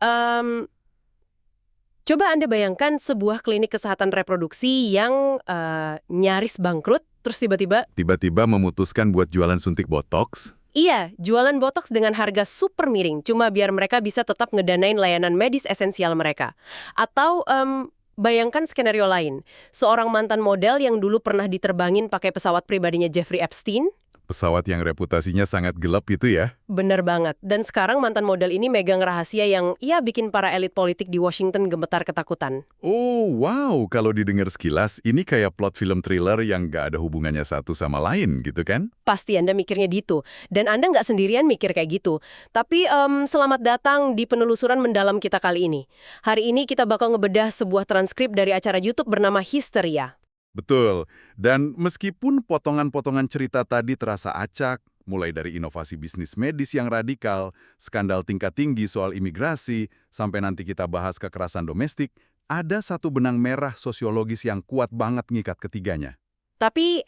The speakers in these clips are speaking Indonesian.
Em, Coba Anda bayangkan sebuah klinik kesehatan reproduksi yang nyaris bangkrut, terus tiba-tiba, Tiba-tiba memutuskan buat jualan suntik botox. iya, jualan botox dengan harga super miring, cuma biar mereka bisa tetap ngedanain layanan medis esensial mereka. Atau, bayangkan skenario lain, seorang mantan model yang dulu pernah diterbangin pakai pesawat pribadinya Jeffrey Epstein. Pesawat yang reputasinya sangat gelap itu ya. Bener banget. Dan sekarang mantan model ini megang rahasia yang ya bikin para elit politik di Washington gemetar ketakutan. Oh, wow. Kalau didengar sekilas, ini kayak plot film thriller yang nggak ada hubungannya satu sama lain, gitu kan? Pasti Anda mikirnya gitu. Dan Anda nggak sendirian mikir kayak gitu. Tapi selamat datang di penelusuran mendalam kita kali ini. Hari ini kita bakal ngebedah sebuah transkrip dari acara YouTube bernama Hysteria. Betul. Dan meskipun potongan-potongan cerita tadi terasa acak, mulai dari inovasi bisnis medis yang radikal, skandal tingkat tinggi soal imigrasi, sampai nanti kita bahas kekerasan domestik, ada satu benang merah sosiologis yang kuat banget ngikat ketiganya. Tapi,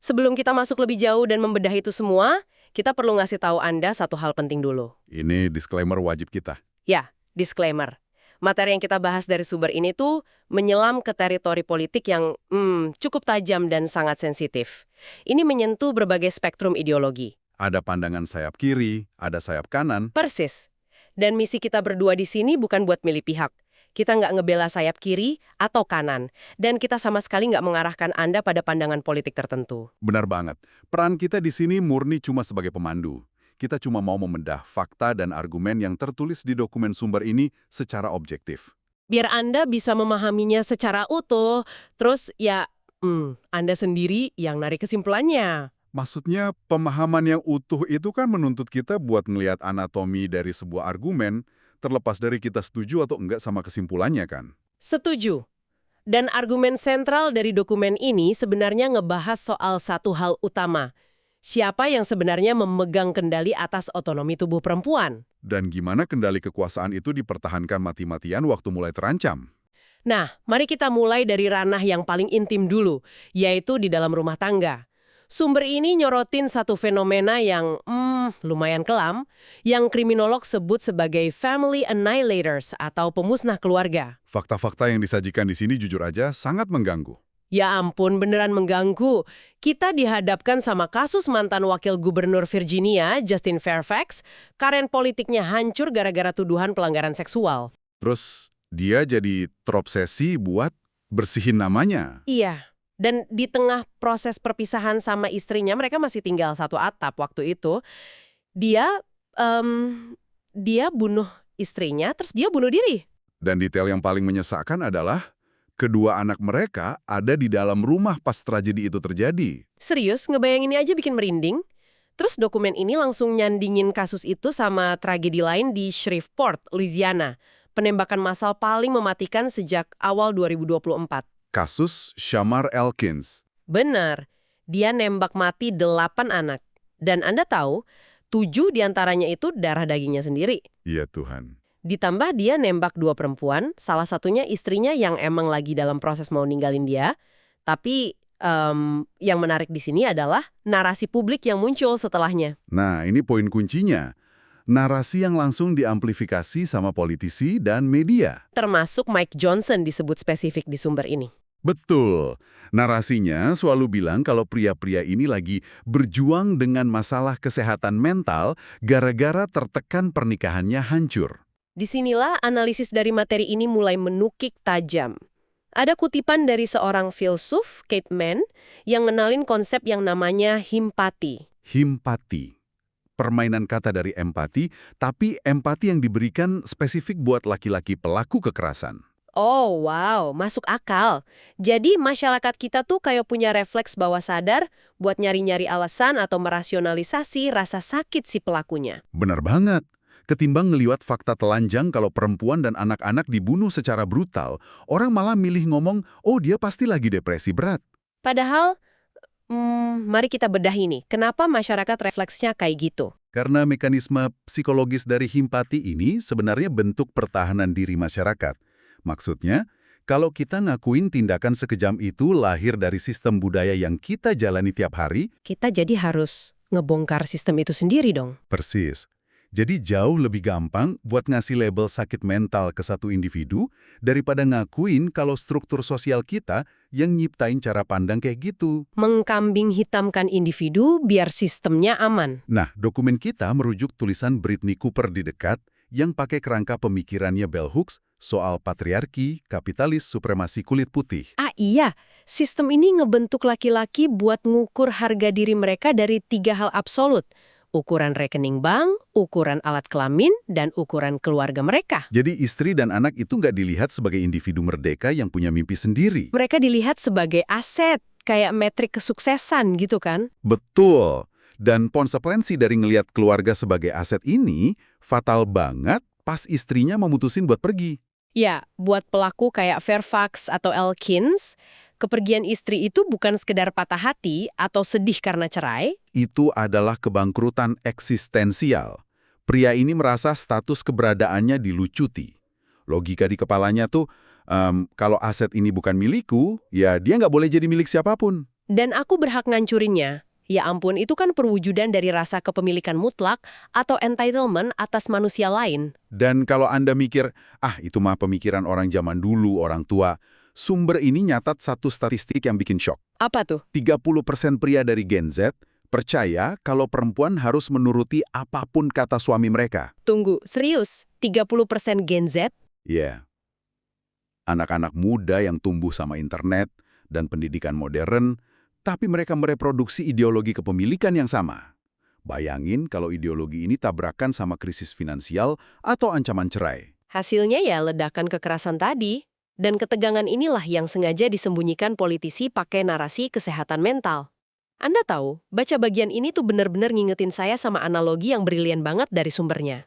sebelum kita masuk lebih jauh dan membedah itu semua, kita perlu ngasih tahu Anda satu hal penting dulu. Ini disclaimer wajib kita. Ya, disclaimer. Materi yang kita bahas dari sumber ini tuh menyelam ke teritori politik yang cukup tajam dan sangat sensitif. Ini menyentuh berbagai spektrum ideologi. Ada pandangan sayap kiri, ada sayap kanan. Persis. Dan misi kita berdua di sini bukan buat milih pihak. Kita nggak ngebela sayap kiri atau kanan. Dan kita sama sekali nggak mengarahkan Anda pada pandangan politik tertentu. Benar banget. Peran kita di sini murni cuma sebagai pemandu. Kita cuma mau membedah fakta dan argumen yang tertulis di dokumen sumber ini secara objektif. Biar Anda bisa memahaminya secara utuh, terus ya, Anda sendiri yang narik kesimpulannya. Maksudnya, pemahaman yang utuh itu kan menuntut kita buat ngelihat anatomi dari sebuah argumen, terlepas dari kita setuju atau enggak sama kesimpulannya kan? Setuju. Dan argumen sentral dari dokumen ini sebenarnya ngebahas soal satu hal utama. Siapa yang sebenarnya memegang kendali atas otonomi tubuh perempuan? Dan gimana kendali kekuasaan itu dipertahankan mati-matian waktu mulai terancam? Nah, mari kita mulai dari ranah yang paling intim dulu, yaitu di dalam rumah tangga. Sumber ini nyorotin satu fenomena yang, lumayan kelam, yang kriminolog sebut sebagai family annihilators atau pemusnah keluarga. Fakta-fakta yang disajikan di sini jujur aja sangat mengganggu. Ya ampun, beneran mengganggu. Kita dihadapkan sama kasus mantan wakil gubernur Virginia, Justin Fairfax, karen politiknya hancur gara-gara tuduhan pelanggaran seksual. Terus dia jadi terobsesi buat bersihin namanya. Iya, dan di tengah proses perpisahan sama istrinya, mereka masih tinggal satu atap waktu itu, dia, dia bunuh istrinya, terus dia bunuh diri. Dan detail yang paling menyesakkan adalah kedua anak mereka ada di dalam rumah pas tragedi itu terjadi. Serius, ngebayanginnya aja bikin merinding. Terus dokumen ini langsung nyandingin kasus itu sama tragedi lain di Shreveport, Louisiana. Penembakan massal paling mematikan sejak awal 2024. Kasus Shamar Elkins. Benar, dia nembak mati 8 anak. Dan Anda tahu, 7 diantaranya itu darah dagingnya sendiri. Iya Tuhan. Ditambah dia nembak 2 perempuan, salah satunya istrinya yang emang lagi dalam proses mau ninggalin dia. Tapi yang menarik di sini adalah narasi publik yang muncul setelahnya. Nah, ini poin kuncinya. Narasi yang langsung diamplifikasi sama politisi dan media. Termasuk Mike Johnson disebut spesifik di sumber ini. Betul. Narasinya selalu bilang kalau pria-pria ini lagi berjuang dengan masalah kesehatan mental gara-gara tertekan pernikahannya hancur. Disinilah analisis dari materi ini mulai menukik tajam. Ada kutipan dari seorang filsuf, Kate Manne, yang ngenalin konsep yang namanya himpati. Himpati. Permainan kata dari empati, tapi empati yang diberikan spesifik buat laki-laki pelaku kekerasan. Oh, wow, masuk akal. Jadi masyarakat kita tuh kayak punya refleks bawah sadar buat nyari-nyari alasan atau merasionalisasi rasa sakit si pelakunya. Benar banget. Ketimbang ngeliwat fakta telanjang kalau perempuan dan anak-anak dibunuh secara brutal, orang malah milih ngomong, oh dia pasti lagi depresi berat. Padahal, mari kita bedah ini. Kenapa masyarakat refleksnya kayak gitu? Karena mekanisme psikologis dari himpati ini sebenarnya bentuk pertahanan diri masyarakat. Maksudnya, kalau kita ngakuin tindakan sekejam itu lahir dari sistem budaya yang kita jalani tiap hari, Kita jadi harus ngebongkar sistem itu sendiri dong. persis. Jadi jauh lebih gampang buat ngasih label sakit mental ke satu individu daripada ngakuin kalau struktur sosial kita yang nyiptain cara pandang kayak gitu. Mengkambing hitamkan individu biar sistemnya aman. Nah, dokumen kita merujuk tulisan Britney Cooper di dekat yang pakai kerangka pemikirannya Bell Hooks soal patriarki, kapitalis, supremasi kulit putih. Ah iya, sistem ini ngebentuk laki-laki buat ngukur harga diri mereka dari 3 hal absolut. Ukuran rekening bank, ukuran alat kelamin, dan ukuran keluarga mereka. Jadi istri dan anak itu nggak dilihat sebagai individu merdeka yang punya mimpi sendiri. Mereka dilihat sebagai aset, kayak metrik kesuksesan gitu kan? Betul. Dan konsekuensi dari ngelihat keluarga sebagai aset ini fatal banget pas istrinya memutusin buat pergi. Ya, buat pelaku kayak Fairfax atau Elkins, kepergian istri itu bukan sekedar patah hati atau sedih karena cerai. Itu adalah kebangkrutan eksistensial. Pria ini merasa status keberadaannya dilucuti. Logika di kepalanya tuh, kalau aset ini bukan milikku, ya dia nggak boleh jadi milik siapapun. Dan aku berhak ngancurinnya. Ya ampun, itu kan perwujudan dari rasa kepemilikan mutlak atau entitlement atas manusia lain. Dan kalau Anda mikir, itu mah pemikiran orang zaman dulu, orang tua, sumber ini nyatat satu statistik yang bikin shock. Apa tuh? 30% pria dari Gen Z percaya kalau perempuan harus menuruti apapun kata suami mereka. Tunggu, serius? 30% Gen Z? Ya, anak-anak muda yang tumbuh sama internet dan pendidikan modern, tapi mereka mereproduksi ideologi kepemilikan yang sama. Bayangin kalau ideologi ini tabrakan sama krisis finansial atau ancaman cerai. Hasilnya ya ledakan kekerasan tadi. Dan ketegangan inilah yang sengaja disembunyikan politisi pakai narasi kesehatan mental. Anda tahu, baca bagian ini tuh bener-bener ngingetin saya sama analogi yang brilian banget dari sumbernya.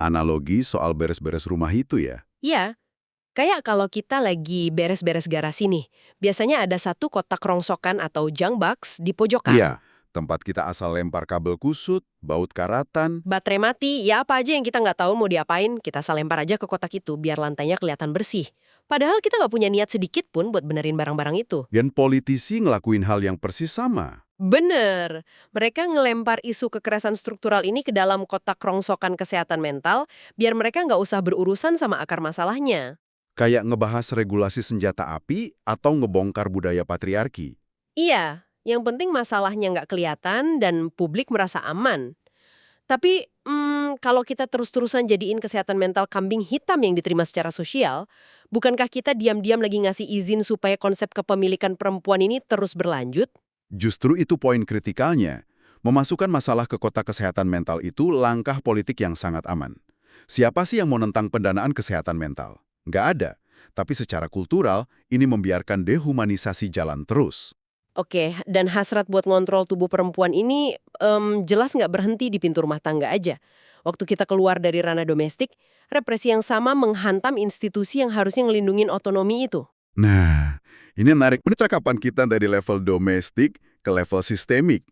Analogi soal beres-beres rumah itu ya? Iya, kayak kalau kita lagi beres-beres garasi nih, biasanya ada satu kotak rongsokan atau junk box di pojokan. Iya, tempat kita asal lempar kabel kusut, baut karatan. Baterai mati, ya apa aja yang kita nggak tahu mau diapain, kita asal lempar aja ke kotak itu biar lantainya kelihatan bersih. Padahal kita nggak punya niat sedikit pun buat benerin barang-barang itu. Dan politisi ngelakuin hal yang persis sama. Bener, mereka ngelempar isu kekerasan struktural ini ke dalam kotak rongsokan kesehatan mental biar mereka nggak usah berurusan sama akar masalahnya. Kayak ngebahas regulasi senjata api atau ngebongkar budaya patriarki. Iya, yang penting masalahnya nggak kelihatan dan publik merasa aman. Tapi kalau kita terus-terusan jadiin kesehatan mental kambing hitam yang diterima secara sosial, bukankah kita diam-diam lagi ngasih izin supaya konsep kepemilikan perempuan ini terus berlanjut? Justru itu poin kritikalnya. Memasukkan masalah ke kotak kesehatan mental itu langkah politik yang sangat aman. Siapa sih yang mau nentang pendanaan kesehatan mental? Nggak ada. Tapi secara kultural, ini membiarkan dehumanisasi jalan terus. Oke, dan hasrat buat ngontrol tubuh perempuan ini jelas nggak berhenti di pintu rumah tangga aja. Waktu kita keluar dari ranah domestik, represi yang sama menghantam institusi yang harusnya ngelindungin otonomi itu. Nah, ini menarik percakapan kita dari level domestik ke level sistemik.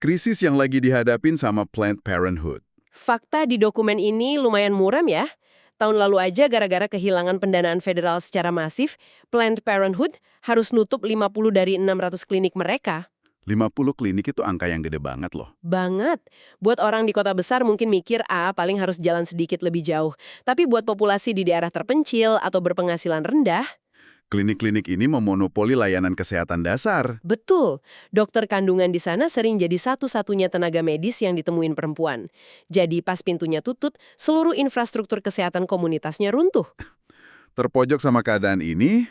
Krisis yang lagi dihadapin sama Planned Parenthood. Fakta di dokumen ini lumayan muram ya. Tahun lalu aja gara-gara kehilangan pendanaan federal secara masif, Planned Parenthood harus nutup 50 dari 600 klinik mereka. 50 klinik itu angka yang gede banget loh. Banget. Buat orang di kota besar mungkin mikir, paling harus jalan sedikit lebih jauh. Tapi buat populasi di daerah terpencil atau berpenghasilan rendah, Klinik-klinik ini memonopoli layanan kesehatan dasar. betul. Dokter kandungan di sana sering jadi satu-satunya tenaga medis yang ditemuin perempuan. Jadi pas pintunya tutup, seluruh infrastruktur kesehatan komunitasnya runtuh. Terpojok sama keadaan ini,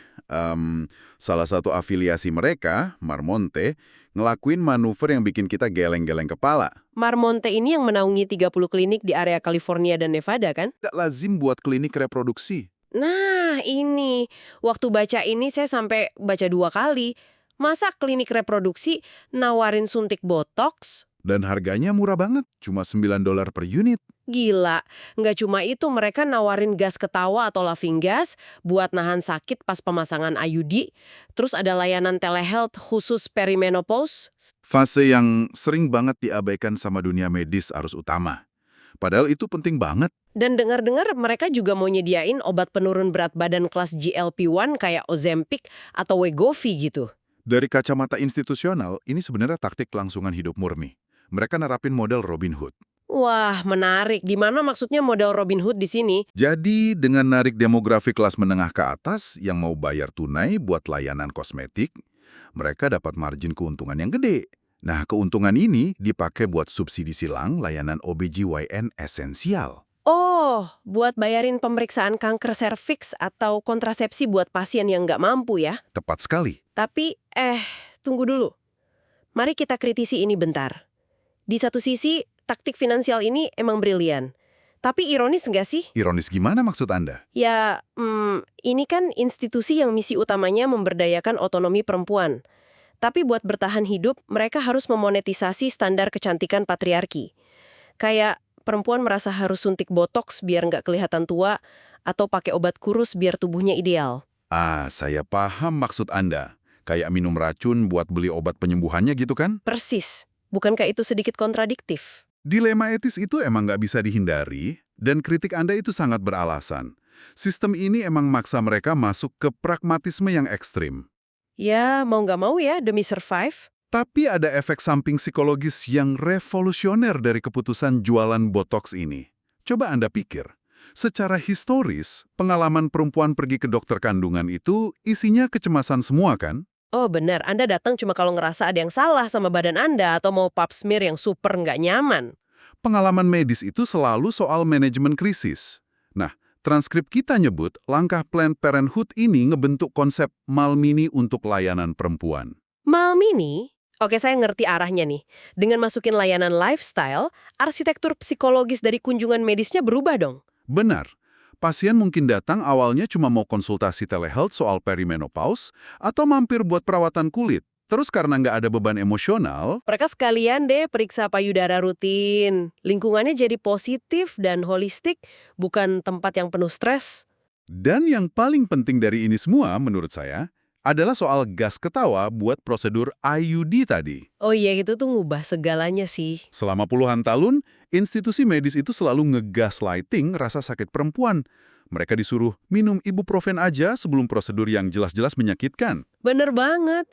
salah satu afiliasi mereka, Marmonte, ngelakuin manuver yang bikin kita geleng-geleng kepala. Marmonte ini yang menaungi 30 klinik di area California dan Nevada kan? Tidak lazim buat klinik reproduksi. Nah, ini. Waktu baca ini saya sampai baca 2 kali. Masa klinik reproduksi nawarin suntik botox? Dan harganya murah banget, cuma $9 per unit. Gila, nggak cuma itu mereka nawarin gas ketawa atau laughing gas buat nahan sakit pas pemasangan IUD. Terus ada layanan telehealth khusus perimenopause. Fase yang sering banget diabaikan sama dunia medis arus utama. Padahal itu penting banget. Dan dengar-dengar mereka juga mau nyediain obat penurun berat badan kelas GLP-1 kayak Ozempic atau Wegovy gitu. Dari kacamata institusional, ini sebenarnya taktik kelangsungan hidup murni. Mereka nerapin model Robin Hood. Wah, menarik. Gimana maksudnya model Robin Hood di sini? Jadi dengan narik demografi kelas menengah ke atas yang mau bayar tunai buat layanan kosmetik, mereka dapat margin keuntungan yang gede. Nah, keuntungan ini dipakai buat subsidi silang layanan OBGYN esensial. Oh, buat bayarin pemeriksaan kanker serviks atau kontrasepsi buat pasien yang nggak mampu ya. Tepat sekali. Tapi, tunggu dulu. Mari kita kritisi ini bentar. Di satu sisi, taktik finansial ini emang brilian. Tapi ironis nggak sih? Ironis gimana maksud Anda? Ya, ini kan institusi yang misi utamanya memberdayakan otonomi perempuan. Tapi buat bertahan hidup, mereka harus memonetisasi standar kecantikan patriarki. Kayak perempuan merasa harus suntik botox biar nggak kelihatan tua, atau pakai obat kurus biar tubuhnya ideal. Saya paham maksud Anda. Kayak minum racun buat beli obat penyembuhannya gitu kan? Persis. Bukankah itu sedikit kontradiktif? Dilema etis itu emang nggak bisa dihindari, dan kritik Anda itu sangat beralasan. Sistem ini emang maksa mereka masuk ke pragmatisme yang ekstrim. Ya, mau nggak mau ya, demi survive. Tapi ada efek samping psikologis yang revolusioner dari keputusan jualan botox ini. Coba Anda pikir, secara historis, pengalaman perempuan pergi ke dokter kandungan itu isinya kecemasan semua kan? Oh benar, Anda datang cuma kalau ngerasa ada yang salah sama badan Anda atau mau pap smear yang super nggak nyaman. Pengalaman medis itu selalu soal manajemen krisis. Nah, transkrip kita nyebut langkah Planned Parenthood ini ngebentuk konsep Malmini untuk layanan perempuan. Malmini? Oke, saya ngerti arahnya nih. Dengan masukin layanan lifestyle, arsitektur psikologis dari kunjungan medisnya berubah dong. Benar. Pasien mungkin datang awalnya cuma mau konsultasi telehealth soal perimenopause atau mampir buat perawatan kulit. Terus karena nggak ada beban emosional, Mereka sekalian deh periksa payudara rutin. Lingkungannya jadi positif dan holistik, bukan tempat yang penuh stres. dan yang paling penting dari ini semua menurut saya, adalah soal gas ketawa buat prosedur IUD tadi. Oh iya, itu tuh ngubah segalanya sih. Selama puluhan tahun, institusi medis itu selalu ngegaslighting rasa sakit perempuan. Mereka disuruh minum ibuprofen aja sebelum prosedur yang jelas-jelas menyakitkan. Bener banget.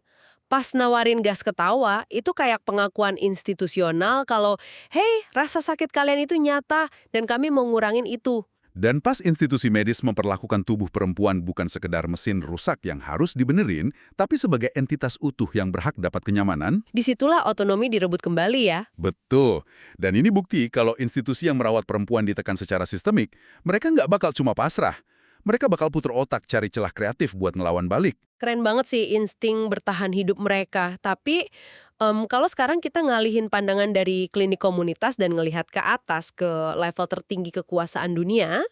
Pas nawarin gas ketawa, itu kayak pengakuan institusional kalau, hey, rasa sakit kalian itu nyata dan kami mau ngurangin itu. Dan pas institusi medis memperlakukan tubuh perempuan bukan sekedar mesin rusak yang harus dibenerin, tapi sebagai entitas utuh yang berhak dapat kenyamanan, Disitulah otonomi direbut kembali ya. betul. Dan ini bukti kalau institusi yang merawat perempuan ditekan secara sistemik, mereka nggak bakal cuma pasrah. Mereka bakal puter otak cari celah kreatif buat ngelawan balik. Keren banget sih insting bertahan hidup mereka. Tapi kalau sekarang kita ngalihin pandangan dari klinik komunitas dan ngelihat ke atas ke level tertinggi kekuasaan dunia,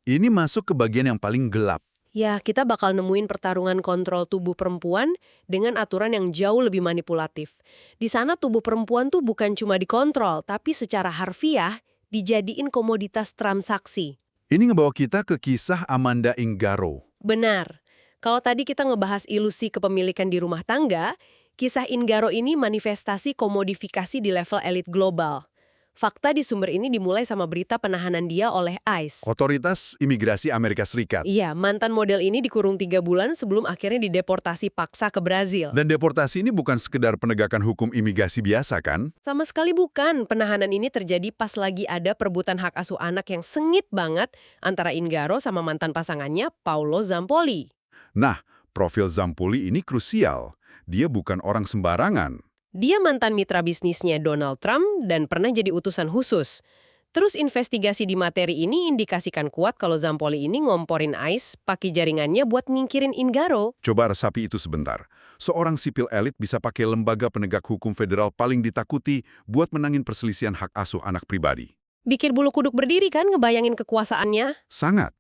Ini masuk ke bagian yang paling gelap. ya kita bakal nemuin pertarungan kontrol tubuh perempuan dengan aturan yang jauh lebih manipulatif. Di sana tubuh perempuan tuh bukan cuma dikontrol, tapi secara harfiah dijadiin komoditas transaksi. Ini ngebawa kita ke kisah Amanda Inggaro. Benar. Kalau tadi kita ngebahas ilusi kepemilikan di rumah tangga, kisah Inggaro ini manifestasi komodifikasi di level elit global. Fakta di sumber ini dimulai sama berita penahanan dia oleh ICE. Otoritas Imigrasi Amerika Serikat. Iya, mantan model ini dikurung 3 bulan sebelum akhirnya dideportasi paksa ke Brazil. Dan deportasi ini bukan sekedar penegakan hukum imigrasi biasa kan? Sama sekali bukan. Penahanan ini terjadi pas lagi ada perebutan hak asuh anak yang sengit banget antara Inggaro sama mantan pasangannya, Paolo Zampoli. Nah, profil Zampoli ini krusial. Dia bukan orang sembarangan. Dia mantan mitra bisnisnya Donald Trump dan pernah jadi utusan khusus. Terus investigasi di materi ini indikasikan kuat kalau Zampoli ini ngomporin ICE pakai jaringannya buat ngingkirin Inggaro. Coba resapi itu sebentar. Seorang sipil elit bisa pakai lembaga penegak hukum federal paling ditakuti buat menangin perselisihan hak asuh anak pribadi. Bikin bulu kuduk berdiri kan ngebayangin kekuasaannya? Sangat.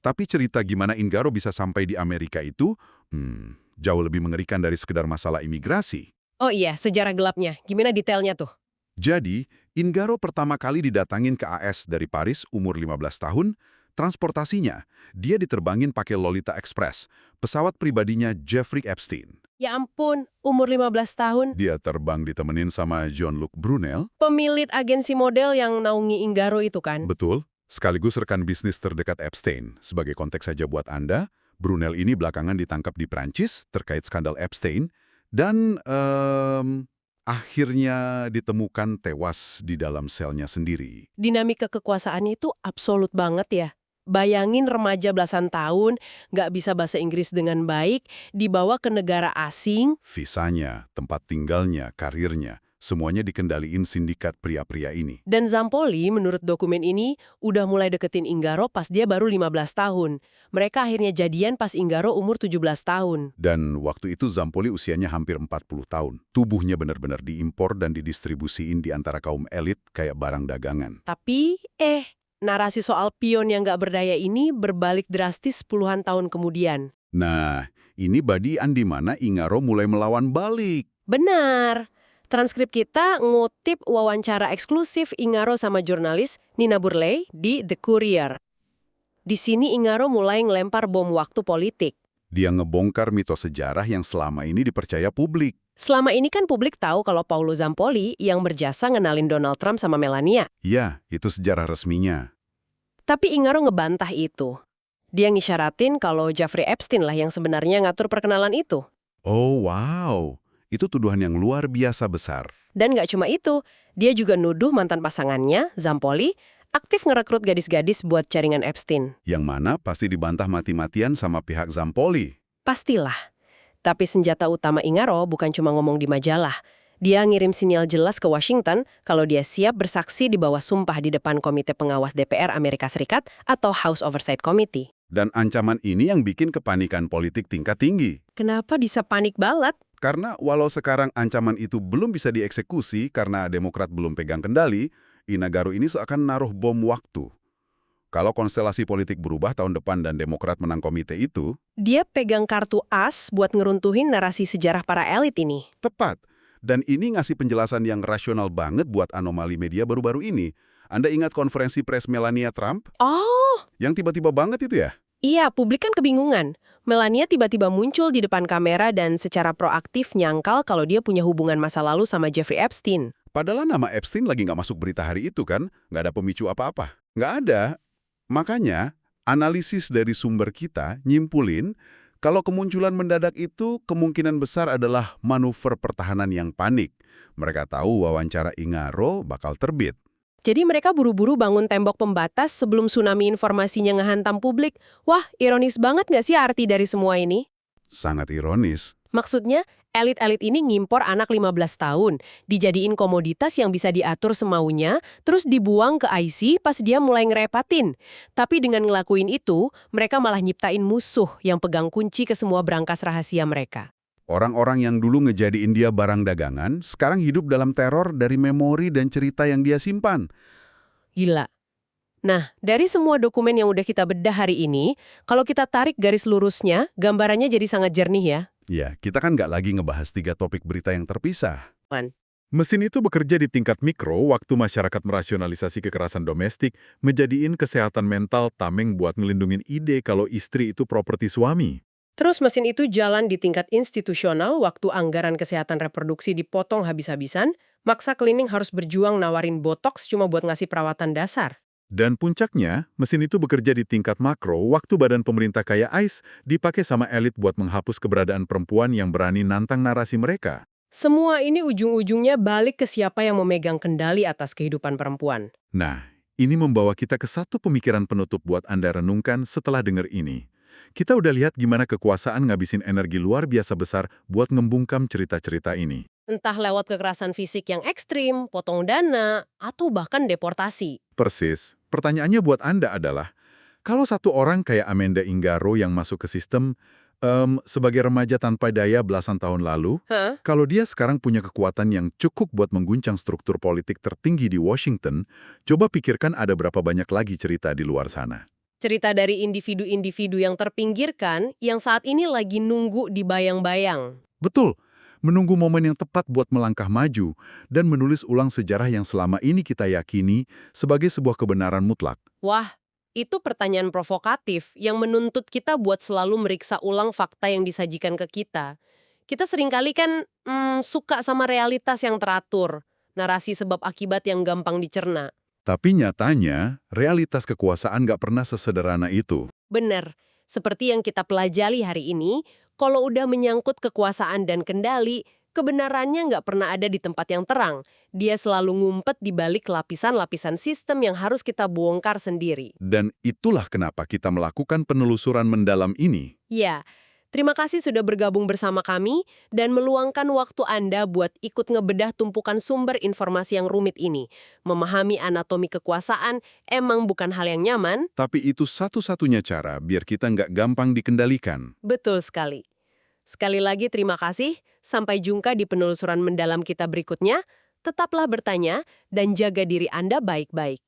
Tapi cerita gimana Inggaro bisa sampai di Amerika itu, jauh lebih mengerikan dari sekedar masalah imigrasi. Oh iya, sejarah gelapnya. Gimana detailnya tuh? Jadi, Inggaro pertama kali didatangin ke AS dari Paris umur 15 tahun, transportasinya, dia diterbangin pakai Lolita Express, pesawat pribadinya Jeffrey Epstein. Ya ampun, umur 15 tahun. Dia terbang ditemenin sama Jean-Luc Brunel, Pemilik agensi model yang naungi Inggaro itu kan? betul, sekaligus rekan bisnis terdekat Epstein. Sebagai konteks saja buat Anda, Brunel ini belakangan ditangkap di Prancis terkait skandal Epstein, dan akhirnya ditemukan tewas di dalam selnya sendiri. Dinamika kekuasaannya itu absolut banget ya. Bayangin remaja belasan tahun, nggak bisa bahasa Inggris dengan baik, dibawa ke negara asing. Visanya, tempat tinggalnya, karirnya, semuanya dikendaliin sindikat pria-pria ini. Dan Zampolli, menurut dokumen ini, udah mulai deketin Inggaro pas dia baru 15 tahun. Mereka akhirnya jadian pas Inggaro umur 17 tahun. Dan waktu itu Zampolli usianya hampir 40 tahun. Tubuhnya benar-benar diimpor dan didistribusiin di antara kaum elit kayak barang dagangan. Tapi, narasi soal pion yang nggak berdaya ini berbalik drastis puluhan tahun kemudian. Nah, ini badian di mana Inggaro mulai melawan balik. Benar. Transkrip kita ngutip wawancara eksklusif Inggaro sama jurnalis Nina Burley di The Courier. Di sini Inggaro mulai ngelempar bom waktu politik. Dia ngebongkar mitos sejarah yang selama ini dipercaya publik. Selama ini kan publik tahu kalau Paolo Zampolli yang berjasa ngenalin Donald Trump sama Melania. Ya, itu sejarah resminya. Tapi Inggaro ngebantah itu. Dia ngisyaratin kalau Jeffrey Epstein lah yang sebenarnya ngatur perkenalan itu. Oh, wow. Itu tuduhan yang luar biasa besar. Dan nggak cuma itu, dia juga nuduh mantan pasangannya, Zampolli, aktif ngerekrut gadis-gadis buat jaringan Epstein. Yang mana pasti dibantah mati-matian sama pihak Zampolli. Pastilah. Tapi senjata utama Inggaro bukan cuma ngomong di majalah. Dia ngirim sinyal jelas ke Washington kalau dia siap bersaksi di bawah sumpah di depan Komite Pengawas DPR Amerika Serikat atau House Oversight Committee. Dan ancaman ini yang bikin kepanikan politik tingkat tinggi. Kenapa bisa panik banget? Karena walau sekarang ancaman itu belum bisa dieksekusi karena Demokrat belum pegang kendali, Inggaro ini seakan naruh bom waktu. Kalau konstelasi politik berubah tahun depan dan Demokrat menang komite itu, Dia pegang kartu as buat ngeruntuhin narasi sejarah para elit ini. tepat. Dan ini ngasih penjelasan yang rasional banget buat anomali media baru-baru ini. Anda ingat konferensi pers Melania Trump? Oh, Yang tiba-tiba banget itu ya? iya, publik kan kebingungan. Melania tiba-tiba muncul di depan kamera dan secara proaktif nyangkal kalau dia punya hubungan masa lalu sama Jeffrey Epstein. Padahal nama Epstein lagi nggak masuk berita hari itu kan? Nggak ada pemicu apa-apa. Nggak ada. Makanya, analisis dari sumber kita nyimpulin kalau kemunculan mendadak itu kemungkinan besar adalah manuver pertahanan yang panik. Mereka tahu wawancara Inggaro bakal terbit. Jadi mereka buru-buru bangun tembok pembatas sebelum tsunami informasinya ngehantam publik. Wah, ironis banget nggak sih arti dari semua ini? Sangat ironis. Maksudnya, elit-elit ini ngimpor anak 15 tahun, dijadiin komoditas yang bisa diatur semaunya, terus dibuang ke IC pas dia mulai ngerepatin. Tapi dengan ngelakuin itu, mereka malah nyiptain musuh yang pegang kunci ke semua brankas rahasia mereka. Orang-orang yang dulu ngejadiin dia barang dagangan, sekarang hidup dalam teror dari memori dan cerita yang dia simpan. Gila. Nah, dari semua dokumen yang udah kita bedah hari ini, kalau kita tarik garis lurusnya, gambarannya jadi sangat jernih ya. Ya, kita kan nggak lagi ngebahas 3 topik berita yang terpisah. Man. Mesin itu bekerja di tingkat mikro waktu masyarakat merasionalisasi kekerasan domestik, menjadiin kesehatan mental tameng buat ngelindungin ide kalau istri itu properti suami. Terus mesin itu jalan di tingkat institusional waktu anggaran kesehatan reproduksi dipotong habis-habisan, maksa klinik harus berjuang nawarin botox cuma buat ngasih perawatan dasar. Dan puncaknya, mesin itu bekerja di tingkat makro waktu badan pemerintah kayak ICE dipakai sama elit buat menghapus keberadaan perempuan yang berani nantang narasi mereka. Semua ini ujung-ujungnya balik ke siapa yang memegang kendali atas kehidupan perempuan. Nah, ini membawa kita ke satu pemikiran penutup buat Anda renungkan setelah dengar ini. Kita udah lihat gimana kekuasaan ngabisin energi luar biasa besar buat ngembungkam cerita-cerita ini. Entah lewat kekerasan fisik yang ekstrim, potong dana, atau bahkan deportasi. Persis. Pertanyaannya buat Anda adalah, kalau satu orang kayak Amanda Inggaro yang masuk ke sistem sebagai remaja tanpa daya belasan tahun lalu, kalau dia sekarang punya kekuatan yang cukup buat mengguncang struktur politik tertinggi di Washington, coba pikirkan ada berapa banyak lagi cerita di luar sana. Cerita dari individu-individu yang terpinggirkan, yang saat ini lagi nunggu di bayang-bayang. Betul, menunggu momen yang tepat buat melangkah maju dan menulis ulang sejarah yang selama ini kita yakini sebagai sebuah kebenaran mutlak. Wah, itu pertanyaan provokatif yang menuntut kita buat selalu meriksa ulang fakta yang disajikan ke kita. Kita seringkali kan suka sama realitas yang teratur, narasi sebab akibat yang gampang dicerna. Tapi nyatanya, realitas kekuasaan nggak pernah sesederhana itu. Bener, seperti yang kita pelajari hari ini, kalau udah menyangkut kekuasaan dan kendali, Kebenarannya nggak pernah ada di tempat yang terang. Dia selalu ngumpet di balik lapisan-lapisan sistem yang harus kita bongkar sendiri. Dan itulah kenapa kita melakukan penelusuran mendalam ini. Ya, terima kasih sudah bergabung bersama kami dan meluangkan waktu Anda buat ikut ngebedah tumpukan sumber informasi yang rumit ini. Memahami anatomi kekuasaan emang bukan hal yang nyaman. Tapi itu satu-satunya cara biar kita nggak gampang dikendalikan. Betul sekali. Sekali lagi terima kasih, sampai jumpa di penelusuran mendalam kita berikutnya. Tetaplah bertanya dan jaga diri Anda baik-baik.